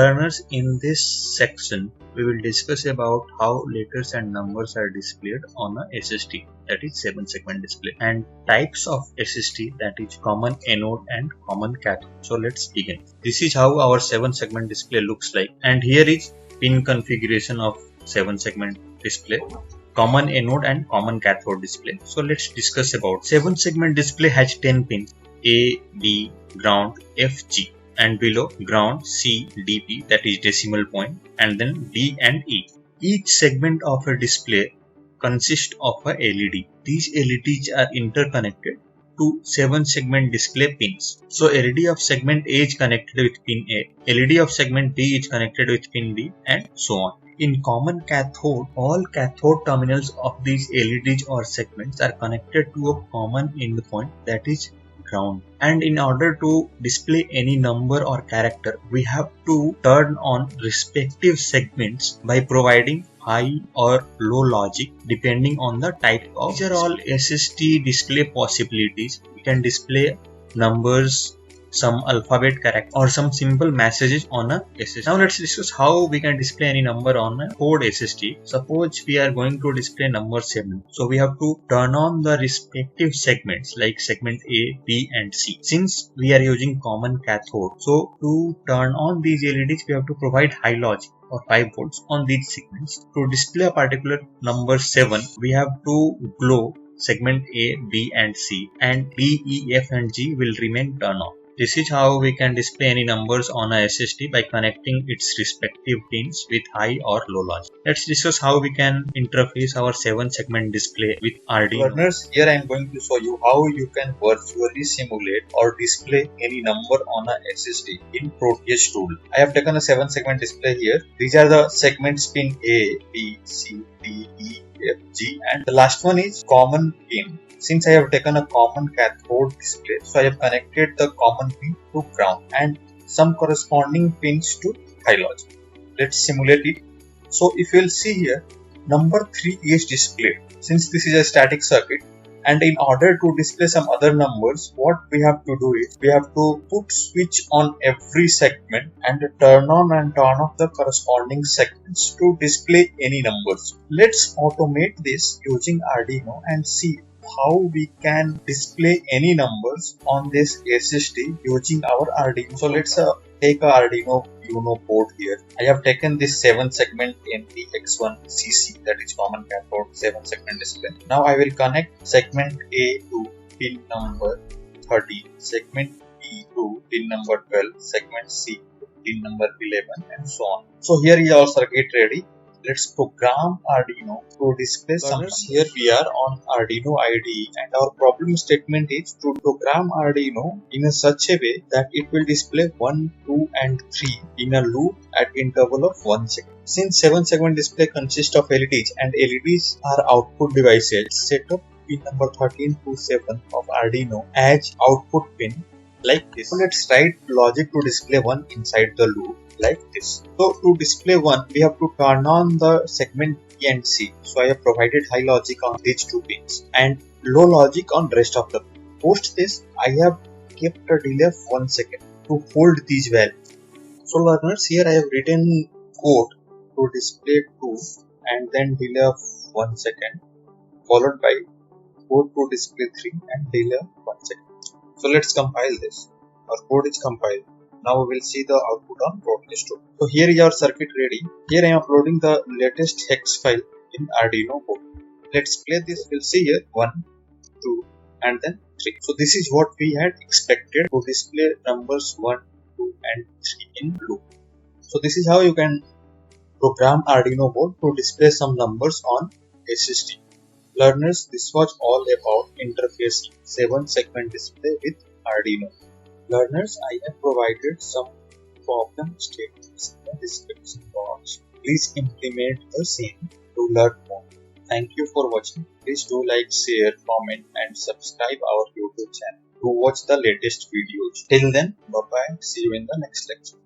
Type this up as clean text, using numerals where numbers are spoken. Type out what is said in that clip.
Learners, in this section, we will discuss about how letters and numbers are displayed on a SSD, that is 7-segment display, and types of SSD, that is common anode and common cathode. So let's begin. This is how our 7-segment display looks like, and here is pin configuration of 7-segment display, common anode and common cathode display. So let's discuss about 7-segment display has 10 pins A, B, ground, F, G, and below ground C, D, P, that is decimal point, and then D and E. Each segment of a display consists of a LED. These LEDs are interconnected to 7-segment display pins. So LED of segment A is connected with pin A, LED of segment B is connected with pin B, and so on. In common cathode, all cathode terminals of these LEDs or segments are connected to a common endpoint, that is ground. And in order to display any number or character, we have to turn on respective segments by providing high or low logic depending on the type of. These are all SSD display possibilities. We can display numbers, some alphabet character, or some simple messages on a SSD. Now let's discuss how we can display any number on a code SSD. Suppose we are going to display number 7. So we have to turn on the respective segments like segment A, B and C. Since we are using common cathode, so to turn on these LEDs we have to provide high logic or 5 volts on these segments. To display a particular number 7, we have to glow segment A, B and C, and D, E, F and G will remain turned on. This is how we can display any numbers on a SSD by connecting its respective pins with high or low logic. Let's discuss how we can interface our 7-segment display with Arduino. Learners, here I am going to show you how you can virtually simulate or display any number on a SSD in Proteus tool. I have taken a 7-segment display here. These are the segments pin A, B, C, D, E, F, G, and the last one is common pin. Since I have taken a common cathode display, so I have connected the common pin to ground and some corresponding pins to high logic. Let's simulate it. So if you will see here, number 3 is displayed. Since this is a static circuit, and in order to display some other numbers, what we have to do is we have to put switch on every segment and turn on and turn off the corresponding segments to display any numbers. Let's automate this using Arduino and see how we can display any numbers on this SSD using our Arduino. So let's take a Arduino Uno board here. I have taken this 7-segment NPX1CC, that is common cathode 7-segment display. Now I will connect segment A to pin number 13, segment B to pin number 12, segment C to pin number 11, and so on. So here is our circuit ready. Let's program Arduino to display some. Here we are on Arduino IDE, and our problem statement is to program Arduino in such a way that it will display 1, 2 and 3 in a loop at interval of 1 second. Since 7-segment display consists of LEDs and LEDs are output devices, set up pin number 13 to 7 of Arduino as output pin like this. So let's write logic to display 1 inside the loop like this. So to display 1, we have to turn on the segment B and C. So I have provided high logic on these 2 pins and low logic on rest of the pins. Post this, I have kept a delay of 1 second to hold these values. So learners, here I have written code to display 2 and then delay of 1 second, followed by code to display 3 and delay of 1 second. So let's compile this. Our code is compiled. Now we will see the output on Proteus tool. So here is our circuit ready. Here I am uploading the latest hex file in Arduino board. Let's play this. We'll see here 1, 2 and then 3. So this is what we had expected to display numbers 1, 2 and 3 in loop. So this is how you can program Arduino board to display some numbers on SSD. Learners, this was all about interfacing 7-segment display with Arduino. Learners, I have provided some problem statements in the description box. Please implement the same to learn more. Thank you for watching. Please do like, share, comment and subscribe our YouTube channel to watch the latest videos. Till then, bye bye. See you in the next lecture.